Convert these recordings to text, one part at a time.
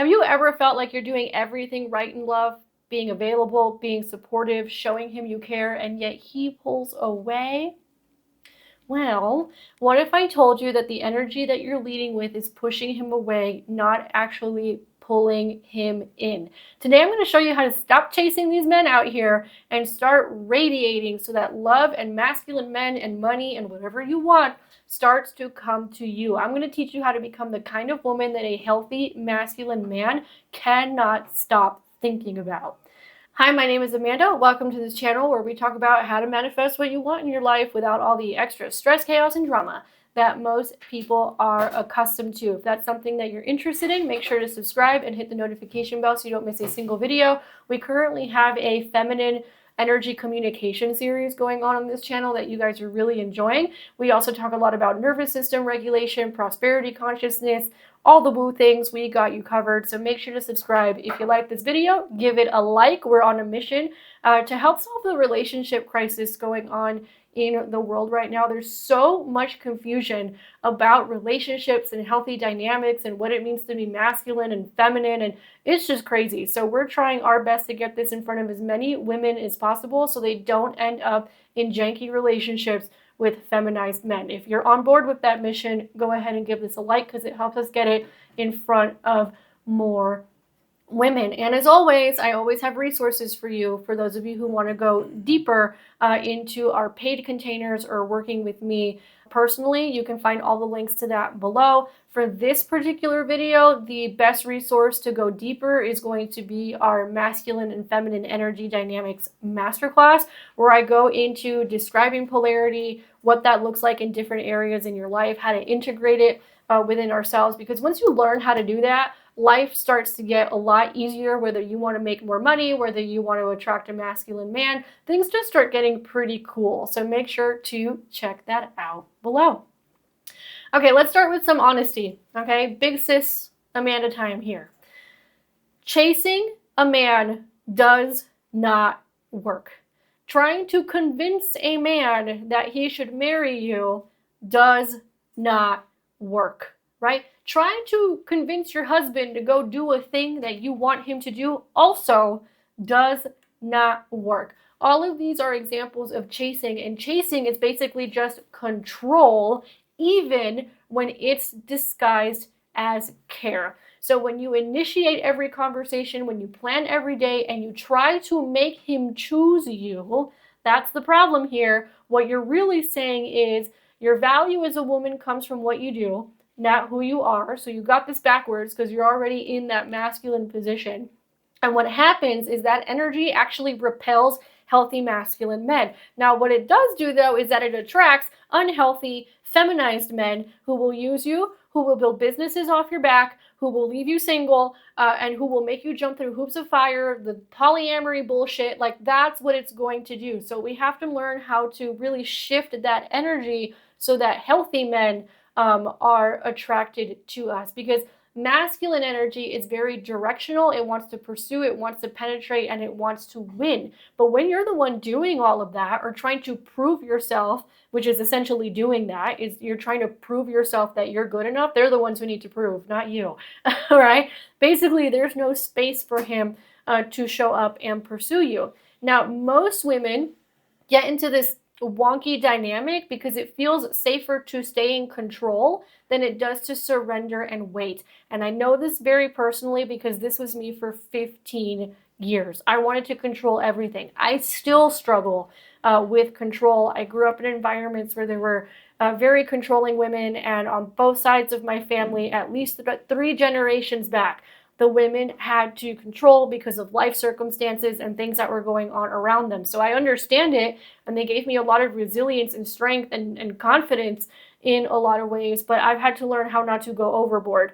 you ever felt like you're doing everything right in love, being available, being supportive, showing him you care, and yet he pulls away? Well, what if I told you that the energy that you're leading with is pushing him away, not actually pulling him in? Today, I'm going to show you how to stop chasing these men out here and start radiating so that love and masculine men and money and whatever you want starts to come to you. I'm going to teach you how to become the kind of woman that a healthy masculine man cannot stop thinking about. Hi, my name is Amanda. Welcome to this channel where we talk about how to manifest what you want in your life without all the extra stress, chaos, and drama that most people are accustomed to. If that's something that you're interested in, make sure to subscribe and hit the notification bell so you don't miss a single video. We currently have a feminine energy communication series going on this channel that you guys are really enjoying. We also talk a lot about nervous system regulation, prosperity consciousness, all the woo things. We got you covered. So make sure to subscribe. If you like this video, give it a like. We're on a mission to help solve the relationship crisis going on in the world right now. There's so much confusion about relationships and healthy dynamics and what it means to be masculine and feminine, and it's just crazy. So we're trying our best to get this in front of as many women as possible so they don't end up in janky relationships with feminized men. If you're on board with that mission, go ahead and give this a like because it helps us get it in front of more women. And as always, I always have resources for you, for those of you who want to go deeper into our paid containers or working with me personally. You can find all the links to that below. For this particular video, the best resource to go deeper is going to be our masculine and feminine energy dynamics masterclass, where I go into describing polarity, what that looks like in different areas in your life, how to integrate it within ourselves. Because once you learn how to do that, life starts to get a lot easier. Whether you want to make more money, whether you want to attract a masculine man, things just start getting pretty cool. So make sure to check that out below. Okay, let's start with some honesty. Okay, big sis Amanda time here. Chasing a man does not work. Trying to convince a man that he should marry you does not work, right? Trying to convince your husband to go do a thing that you want him to do also does not work. All of these are examples of chasing, and chasing is basically just control, even when it's disguised as care. So when you initiate every conversation, when you plan every day, and you try to make him choose you, that's the problem here. What you're really saying is your value as a woman comes from what you do, not who you are. So you got this backwards because you're already in that masculine position. And what happens is that energy actually repels healthy masculine men. Now, what it does do, though, is that it attracts unhealthy, feminized men who will use you, who will build businesses off your back, who will leave you single, and who will make you jump through hoops of fire, the polyamory bullshit. Like, that's what it's going to do. So we have to learn how to really shift that energy so that healthy men are attracted to us, because masculine energy is very directional. It wants to pursue, it wants to penetrate, and it wants to win. But when you're the one doing all of that or trying to prove yourself, which is essentially doing that, is you're trying to prove yourself that you're good enough, they're the ones who need to prove, not you. All right? Basically, there's no space for him to show up and pursue you. Now, most women get into this wonky dynamic because it feels safer to stay in control than it does to surrender and wait. And I know this very personally because this was me for 15 years. I wanted to control everything. I still struggle with control. I grew up in environments where there were very controlling women, and on both sides of my family, at least 3 generations back, the women had to control because of life circumstances and things that were going on around them. So I understand it, and they gave me a lot of resilience and strength and confidence in a lot of ways, but I've had to learn how not to go overboard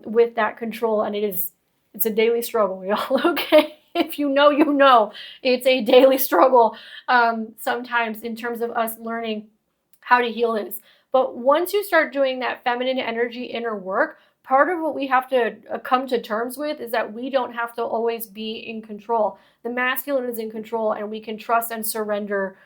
with that control, and it's a daily struggle, y'all, okay? If you know, you know. It's a daily struggle sometimes in terms of us learning how to heal this. But once you start doing that feminine energy inner work, part of what we have to come to terms with is that we don't have to always be in control. The masculine is in control, and we can trust and surrender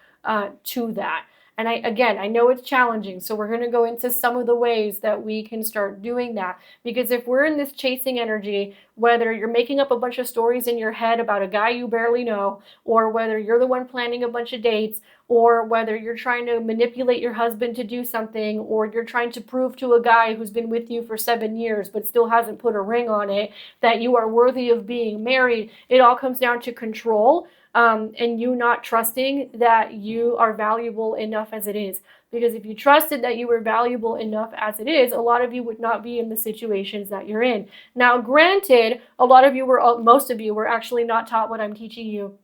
to that. And I know it's challenging, so we're going to go into some of the ways that we can start doing that. Because if we're in this chasing energy, whether you're making up a bunch of stories in your head about a guy you barely know, or whether you're the one planning a bunch of dates, or whether you're trying to manipulate your husband to do something, or you're trying to prove to a guy who's been with you for 7 years but still hasn't put a ring on it that you are worthy of being married, it all comes down to control, and you not trusting that you are valuable enough as it is. Because if you trusted that you were valuable enough as it is, a lot of you would not be in the situations that you're in. Now, granted, most of you were actually not taught what I'm teaching you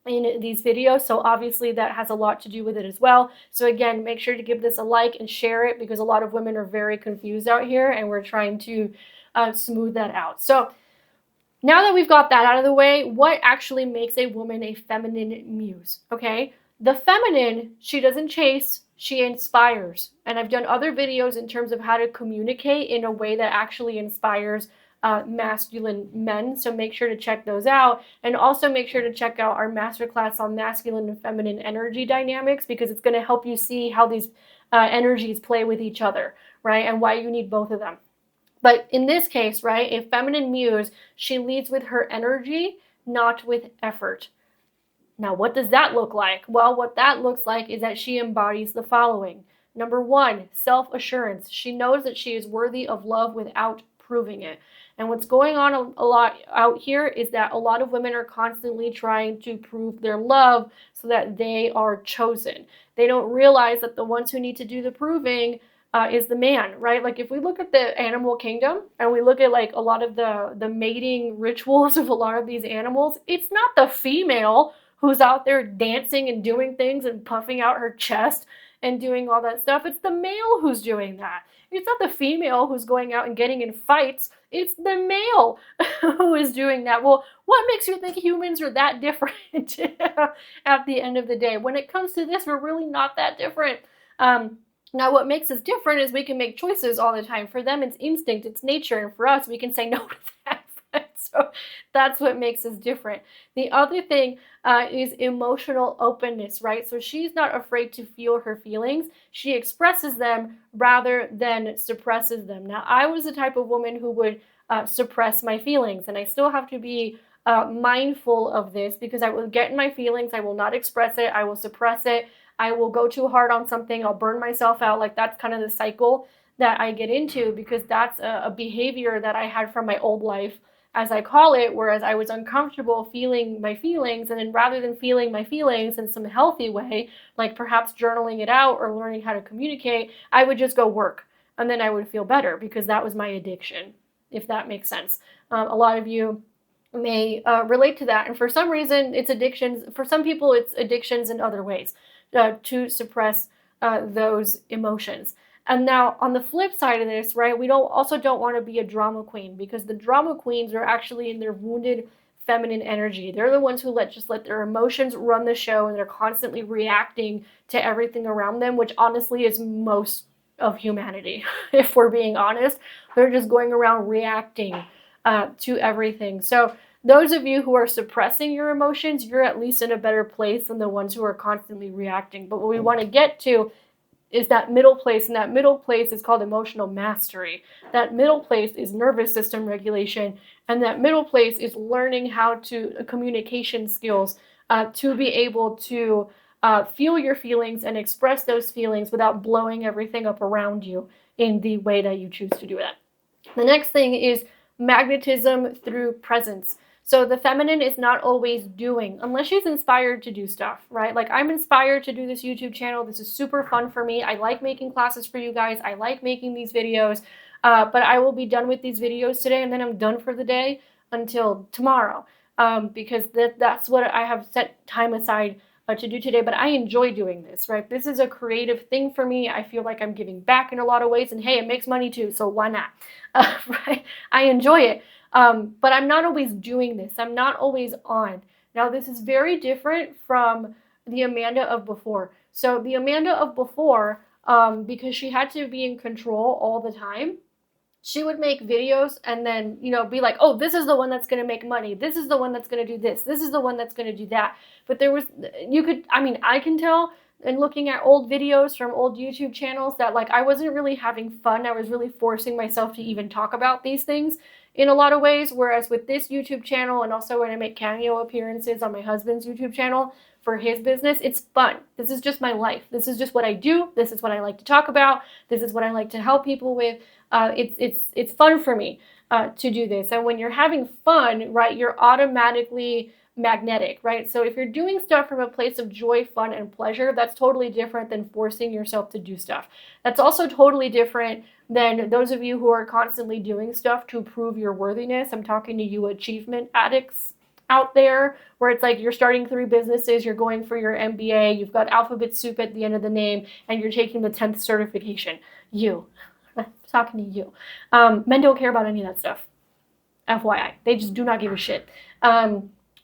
in these videos, so obviously that has a lot to do with it as well. So again, make sure to give this a like and share it, because a lot of women are very confused out here, and we're trying to smooth that out. So now that we've got that out of the way, what actually makes a woman a feminine muse? Okay, the feminine, she doesn't chase, she inspires. And I've done other videos in terms of how to communicate in a way that actually inspires masculine men, so make sure to check those out. And also make sure to check out our masterclass on masculine and feminine energy dynamics, because it's going to help you see how these energies play with each other, right? And why you need both of them. But in this case, right, a feminine muse, she leads with her energy, not with effort. Now, what does that look like? Well, what that looks like is that she embodies the following. Number one, self-assurance. She knows that she is worthy of love without proving it. And what's going on a lot out here is that a lot of women are constantly trying to prove their love so that they are chosen. They don't realize that the ones who need to do the proving is the man, right? Like if we look at the animal kingdom and we look at like a lot of the mating rituals of a lot of these animals, it's not the female who's out there dancing and doing things and puffing out her chest and doing all that stuff. It's the male who's doing that. It's not the female who's going out and getting in fights. It's the male who is doing that. Well, what makes you think humans are that different at the end of the day? When it comes to this, we're really not that different. Now, what makes us different is we can make choices all the time. For them, it's instinct, it's nature, and for us, we can say no to that. So that's what makes us different. The other thing is emotional openness, right? So she's not afraid to feel her feelings. She expresses them rather than suppresses them. Now, I was the type of woman who would suppress my feelings, and I still have to be mindful of this, because I will get in my feelings, I will not express it, I will suppress it, I will go too hard on something, I'll burn myself out. Like that's kind of the cycle that I get into, because that's a behavior that I had from my old life, as I call it, whereas I was uncomfortable feeling my feelings, and then rather than feeling my feelings in some healthy way, like perhaps journaling it out or learning how to communicate, I would just go work, and then I would feel better, because that was my addiction, if that makes sense. A lot of you may relate to that, and for some reason it's addictions. For some people it's addictions in other ways to suppress those emotions. And now on the flip side of this, right, we don't want to be a drama queen, because the drama queens are actually in their wounded feminine energy. They're the ones who just let their emotions run the show, and they're constantly reacting to everything around them, which honestly is most of humanity. If we're being honest, they're just going around reacting to everything. So those of you who are suppressing your emotions, you're at least in a better place than the ones who are constantly reacting. But what we want to get to is that middle place, and that middle place is called emotional mastery. That middle place is nervous system regulation, and that middle place is learning how to communication skills to be able to feel your feelings and express those feelings without blowing everything up around you in the way that you choose to do that. The next thing is magnetism through presence. So the feminine is not always doing, unless she's inspired to do stuff, right? Like I'm inspired to do this YouTube channel. This is super fun for me. I like making classes for you guys. I like making these videos, but I will be done with these videos today, and then I'm done for the day until tomorrow, because that's what I have set time aside to do today. But I enjoy doing this, right? This is a creative thing for me. I feel like I'm giving back in a lot of ways, and hey, it makes money too, so why not? Right? I enjoy it. But I'm not always doing this. I'm not always on. Now, this is very different from the Amanda of before. So the Amanda of before, because she had to be in control all the time, she would make videos and then, be like, oh, this is the one that's going to make money. This is the one that's going to do this. This is the one that's going to do that. But I can tell and looking at old videos from old YouTube channels that like I wasn't really having fun. I was really forcing myself to even talk about these things in a lot of ways. Whereas with this YouTube channel, and also when I make cameo appearances on my husband's YouTube channel for his business, it's fun. This is just my life. This is just what I do. This is what I like to talk about. This is what I like to help people with. It's fun for me to do this. And when you're having fun, right, you're automatically magnetic, right? So if you're doing stuff from a place of joy, fun, and pleasure, that's totally different than forcing yourself to do stuff. That's also totally different than those of you who are constantly doing stuff to prove your worthiness. I'm talking to you achievement addicts out there, where it's like you're starting 3 businesses, you're going for your MBA, you've got alphabet soup at the end of the name, and you're taking the 10th certification. You. I'm talking to you. Men don't care about any of that stuff. FYI. They just do not give a shit.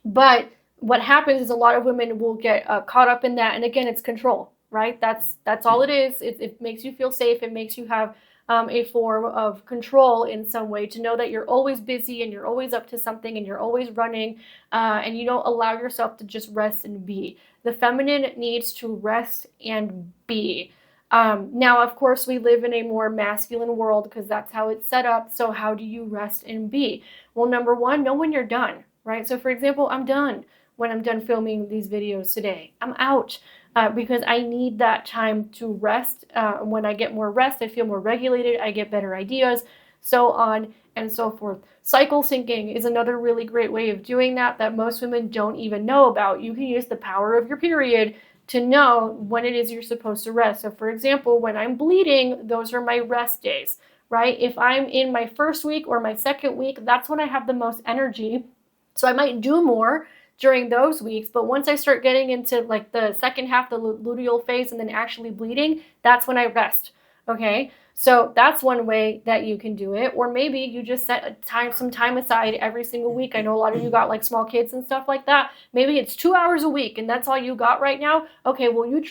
But what happens is a lot of women will get caught up in that. And again, it's control, right? That's all it is. It makes you feel safe. It makes you have a form of control in some way, to know that you're always busy and you're always up to something and you're always running, and you don't allow yourself to just rest and be. The feminine needs to rest and be. Now, of course, we live in a more masculine world because that's how it's set up. So how do you rest and be? Well, number one, know when you're done, right? So for example, I'm done when I'm done filming these videos today. I'm out because I need that time to rest. When I get more rest, I feel more regulated. I get better ideas, so on and so forth. Cycle syncing is another really great way of doing that most women don't even know about. You can use the power of your period to know when it is you're supposed to rest. So for example, when I'm bleeding, those are my rest days, right? If I'm in my first week or my second week, that's when I have the most energy. So I might do more during those weeks, but once I start getting into like the second half, the luteal phase, and then actually bleeding, that's when I rest, okay? So that's one way that you can do it. Or maybe you just set some time aside every single week. I know a lot of you got like small kids and stuff like that. Maybe it's 2 hours a week and that's all you got right now. Okay, well, you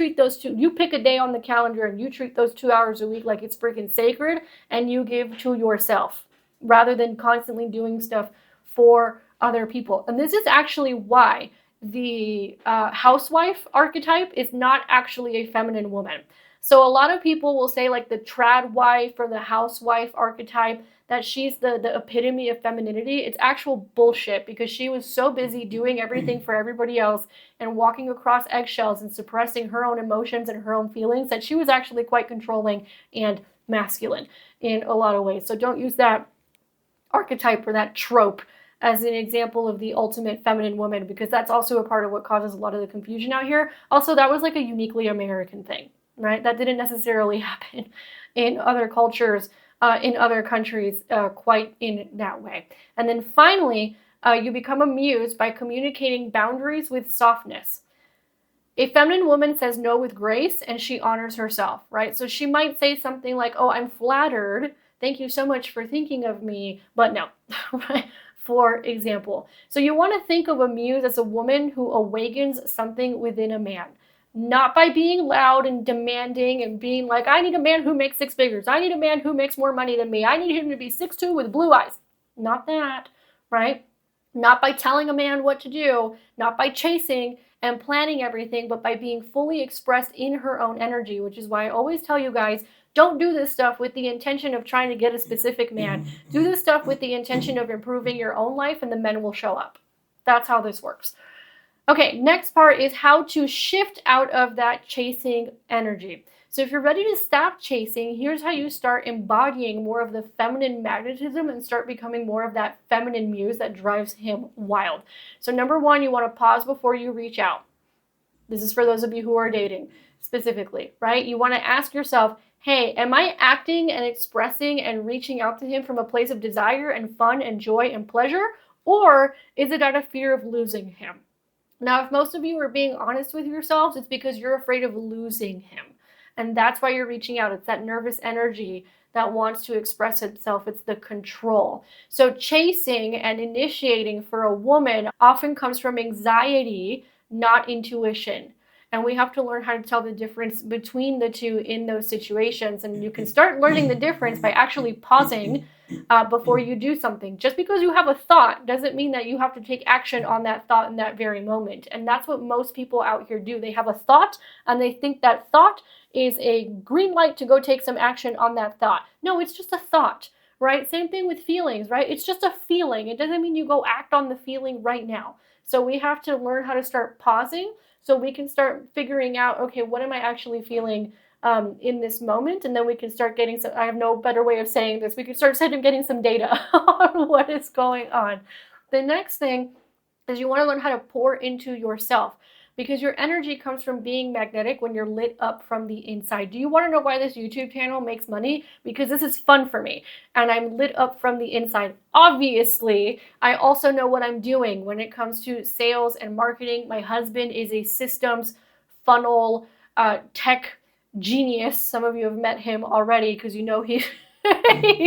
pick a day on the calendar and you treat those 2 hours a week like it's freaking sacred, and you give to yourself rather than constantly doing stuff for other people. And this is actually why the housewife archetype is not actually a feminine woman. So a lot of people will say like the trad wife or the housewife archetype, that she's the epitome of femininity. It's actual bullshit, because she was so busy doing everything for everybody else and walking across eggshells and suppressing her own emotions and her own feelings that she was actually quite controlling and masculine in a lot of ways. So don't use that archetype or that trope as an example of the ultimate feminine woman, because that's also a part of what causes a lot of the confusion out here. Also, that was like a uniquely American thing, right? That didn't necessarily happen in other cultures, in other countries, quite in that way. And then finally, you become a muse by communicating boundaries with softness. A feminine woman says no with grace, and she honors herself, right? So she might say something like, oh, I'm flattered. Thank you so much for thinking of me. But no, right? For example. So you want to think of a muse as a woman who awakens something within a man. Not by being loud and demanding and being like, I need a man who makes 6 figures. I need a man who makes more money than me. I need him to be 6'2" with blue eyes. Not that, right? Not by telling a man what to do, not by chasing and planning everything, but by being fully expressed in her own energy, which is why I always tell you guys, don't do this stuff with the intention of trying to get a specific man. Do this stuff with the intention of improving your own life, and the men will show up. That's how this works. Okay, next part is how to shift out of that chasing energy. So if you're ready to stop chasing, here's how you start embodying more of the feminine magnetism and start becoming more of that feminine muse that drives him wild. So number one, you want to pause before you reach out. This is for those of you who are dating specifically, right? You want to ask yourself, hey, am I acting and expressing and reaching out to him from a place of desire and fun and joy and pleasure? Or is it out of fear of losing him? Now, if most of you are being honest with yourselves, it's because you're afraid of losing him. And that's why you're reaching out. It's that nervous energy that wants to express itself. It's the control. So chasing and initiating for a woman often comes from anxiety, not intuition. And we have to learn how to tell the difference between the two in those situations. And you can start learning the difference by actually pausing before you do something. Just because you have a thought doesn't mean that you have to take action on that thought in that very moment. And that's what most people out here do. They have a thought and they think that thought is a green light to go take some action on that thought. No, it's just a thought, right? Same thing with feelings, right? It's just a feeling. It doesn't mean you go act on the feeling right now. So we have to learn how to start pausing so we can start figuring out, okay, what am I actually feeling in this moment? And then we can start getting some, I have no better way of saying this, we can start getting some data on what is going on. The next thing is you want to learn how to pour into yourself, because your energy comes from being magnetic when you're lit up from the inside. Do you want to know why this YouTube channel makes money? Because this is fun for me and I'm lit up from the inside. Obviously, I also know what I'm doing when it comes to sales and marketing. My husband is a systems funnel tech genius. Some of you have met him already because you know he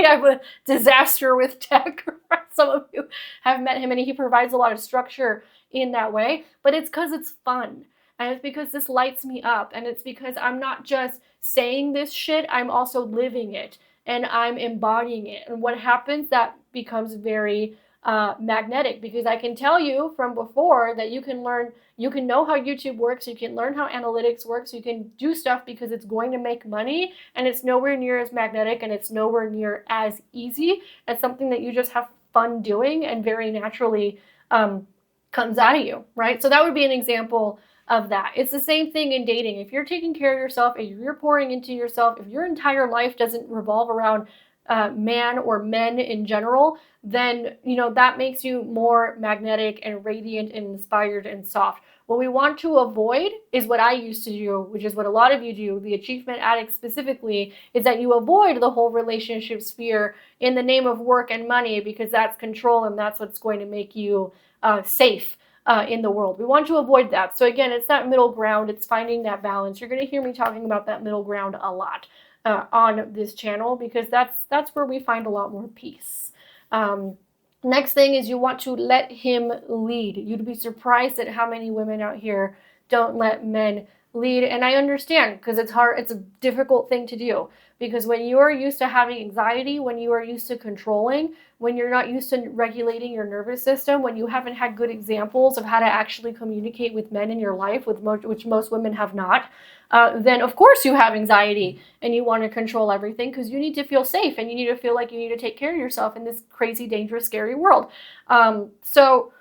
have a disaster with tech. Some of you have met him and he provides a lot of structure in that way, but it's because it's fun and it's because this lights me up and it's because I'm not just saying this shit, I'm also living it and I'm embodying it. And what happens, that becomes very magnetic, because I can tell you from before that you can learn, you can know how YouTube works, you can learn how analytics works, you can do stuff because it's going to make money and it's nowhere near as magnetic and it's nowhere near as easy as something that you just have fun doing and very naturally comes out of you, right? So that would be an example of that. It's the same thing in dating. If you're taking care of yourself, if you're pouring into yourself, if your entire life doesn't revolve around man or men in general, then that makes you more magnetic and radiant and inspired and soft. What we want to avoid is what I used to do, which is what a lot of you do, the achievement addict specifically, is that you avoid the whole relationship sphere in the name of work and money, because that's control and that's what's going to make you safe in the world. We want to avoid that. So again, it's that middle ground. It's finding that balance. You're going to hear me talking about that middle ground a lot on this channel, because that's where we find a lot more peace. Next thing is you want to let him lead. You'd be surprised at how many women out here don't let men lead. And I understand, because it's hard, it's a difficult thing to do. Because when you are used to having anxiety, when you are used to controlling, when you're not used to regulating your nervous system, when you haven't had good examples of how to actually communicate with men in your life, which most women have not, then of course you have anxiety and you want to control everything, because you need to feel safe and you need to feel like you need to take care of yourself in this crazy, dangerous, scary world. So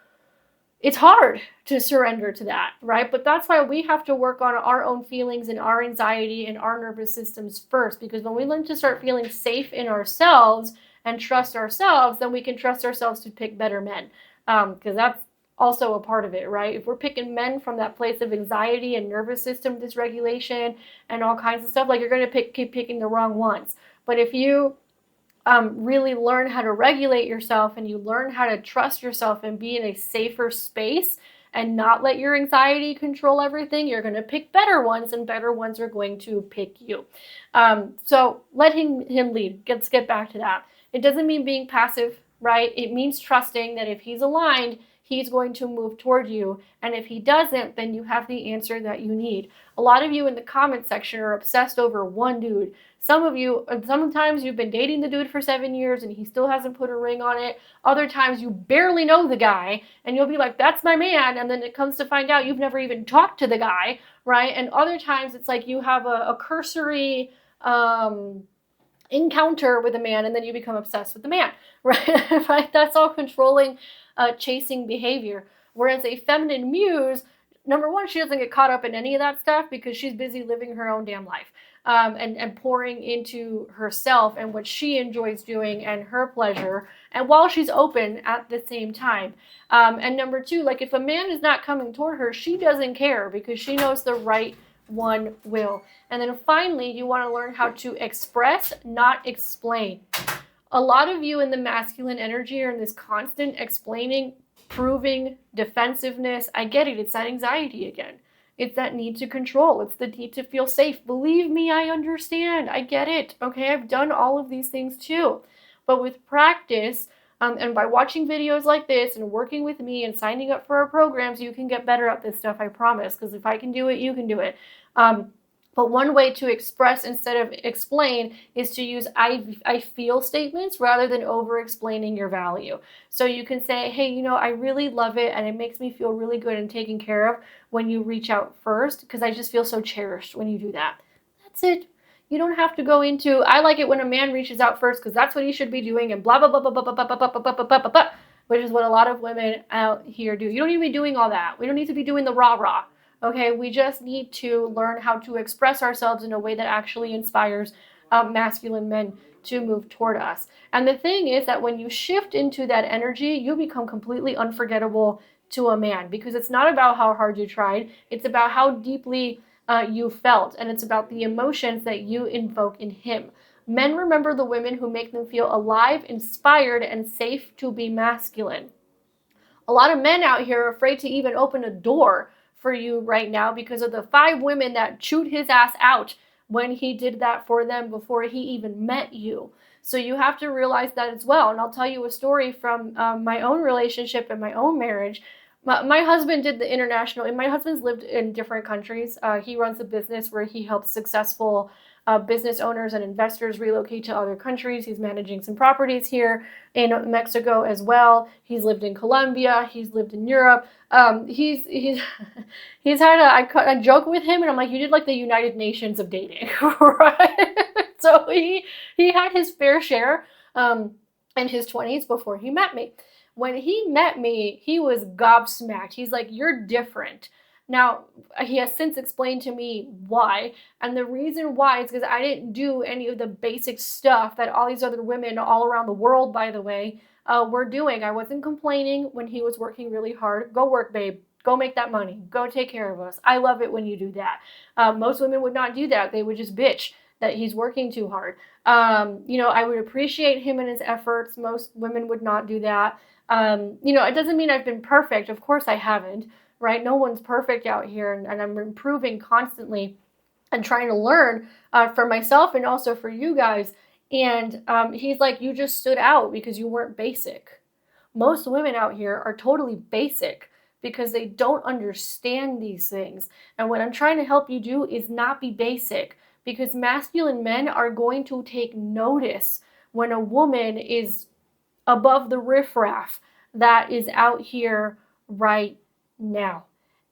it's hard to surrender to that, right? But that's why we have to work on our own feelings and our anxiety and our nervous systems first, because when we learn to start feeling safe in ourselves and trust ourselves, then we can trust ourselves to pick better men, because that's also a part of it, right? If we're picking men from that place of anxiety and nervous system dysregulation and all kinds of stuff, like, you're going to keep picking the wrong ones. But if you really learn how to regulate yourself and you learn how to trust yourself and be in a safer space and not let your anxiety control everything, you're going to pick better ones, and better ones are going to pick you. So letting him lead. Let's get back to that. It doesn't mean being passive, right? It means trusting that if he's aligned, he's going to move toward you. And if he doesn't, then you have the answer that you need. A lot of you in the comment section are obsessed over one dude. Some of you, sometimes you've been dating the dude for 7 years and he still hasn't put a ring on it. Other times you barely know the guy and you'll be like, that's my man. And then it comes to find out you've never even talked to the guy, right? And other times it's like you have a cursory encounter with a man and then you become obsessed with the man, right? Right? That's all controlling, chasing behavior. Whereas a feminine muse, number one, she doesn't get caught up in any of that stuff because she's busy living her own damn life. And pouring into herself and what she enjoys doing and her pleasure, and while she's open at the same time. And number two, like, if a man is not coming toward her, she doesn't care because she knows the right one will. And then finally, you want to learn how to express, not explain. A lot of you in the masculine energy are in this constant explaining, proving, defensiveness. I get it. It's that anxiety again. It's that need to control. It's the need to feel safe. Believe me, I understand. I get it. Okay, I've done all of these things too. But with practice, and by watching videos like this and working with me and signing up for our programs, you can get better at this stuff, I promise. Because if I can do it, you can do it. But one way to express instead of explain is to use I feel statements rather than over explaining your value. So you can say, hey, I really love it and it makes me feel really good and taken care of when you reach out first because I just feel so cherished when you do that. That's it. You don't have to go into, I like it when a man reaches out first because that's what he should be doing and blah, blah, blah, blah, blah, blah, blah, blah, blah, blah, blah, blah, which is what a lot of women out here do. You don't need to be doing all that. We don't need to be doing the rah-rah. Okay, we just need to learn how to express ourselves in a way that actually inspires masculine men to move toward us. And the thing is that when you shift into that energy, you become completely unforgettable to a man because it's not about how hard you tried, it's about how deeply you felt, and it's about the emotions that you invoke in him. Men remember the women who make them feel alive, inspired, and safe to be masculine. A lot of men out here are afraid to even open a door for you right now because of the 5 women that chewed his ass out when he did that for them before he even met you. So you have to realize that as well. And I'll tell you a story from my own relationship and my own marriage. My husband did the international, and my husband's lived in different countries. He runs a business where he helps successful business owners and investors relocate to other countries. He's managing some properties here in Mexico as well. He's lived in Colombia. He's lived in Europe. He's he's had I joke with him, and I'm like, you did like the United Nations of dating, right? So he had his fair share in his 20s before he met me. When he met me, he was gobsmacked. He's like, you're different. Now, he has since explained to me why. And the reason why is because I didn't do any of the basic stuff that all these other women all around the world, by the way, were doing. I wasn't complaining when he was working really hard. Go work, babe. Go make that money. Go take care of us. I love it when you do that. Most women would not do that. They would just bitch that he's working too hard. I would appreciate him and his efforts. Most women would not do that. It doesn't mean I've been perfect. Of course I haven't, right? No one's perfect out here, and I'm improving constantly and trying to learn for myself and also for you guys. And he's like, you just stood out because you weren't basic. Most women out here are totally basic because they don't understand these things. And what I'm trying to help you do is not be basic, because masculine men are going to take notice when a woman is above the riffraff that is out here right now.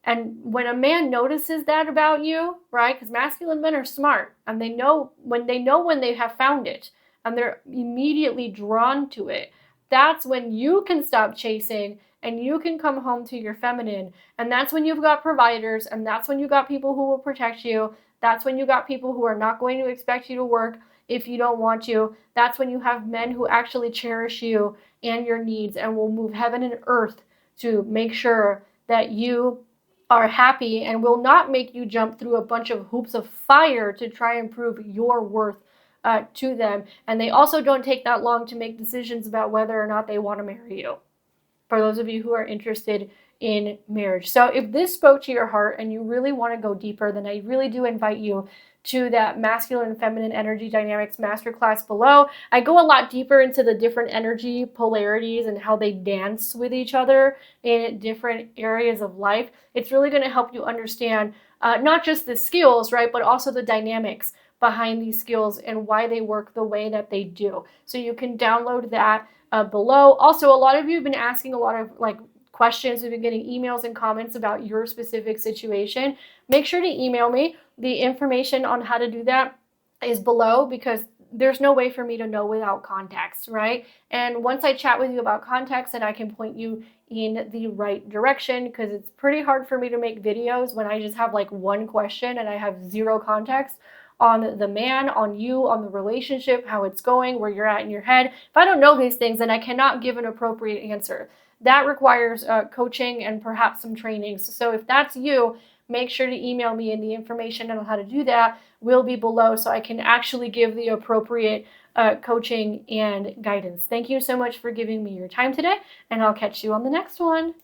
And when a man notices that about you, right? Because masculine men are smart, and they know when they have found it, and they're immediately drawn to it. That's when you can stop chasing and you can come home to your feminine. And that's when you've got providers, and that's when you got people who will protect you. That's when you got people who are not going to expect you to work if you don't want to. That's when you have men who actually cherish you and your needs and will move heaven and earth to make sure that you are happy and will not make you jump through a bunch of hoops of fire to try and prove your worth to them. And they also don't take that long to make decisions about whether or not they want to marry you, for those of you who are interested in marriage. So if this spoke to your heart and you really want to go deeper, then I really do invite you to that masculine and feminine energy dynamics masterclass below. I go a lot deeper into the different energy polarities and how they dance with each other in different areas of life. It's really going to help you understand not just the skills, right, but also the dynamics behind these skills and why they work the way that they do. So you can download that below. Also, a lot of you have been asking a lot of questions. We've been getting emails and comments about your specific situation. Make sure to email me. The information on how to do that is below, because there's no way for me to know without context, right? And once I chat with you about context, then I can point you in the right direction, because it's pretty hard for me to make videos when I just have one question and I have zero context on the man, on you, on the relationship, how it's going, where you're at in your head. If I don't know these things, then I cannot give an appropriate answer. That requires coaching and perhaps some trainings. So if that's you, make sure to email me, and the information on how to do that will be below so I can actually give the appropriate coaching and guidance. Thank you so much for giving me your time today, and I'll catch you on the next one.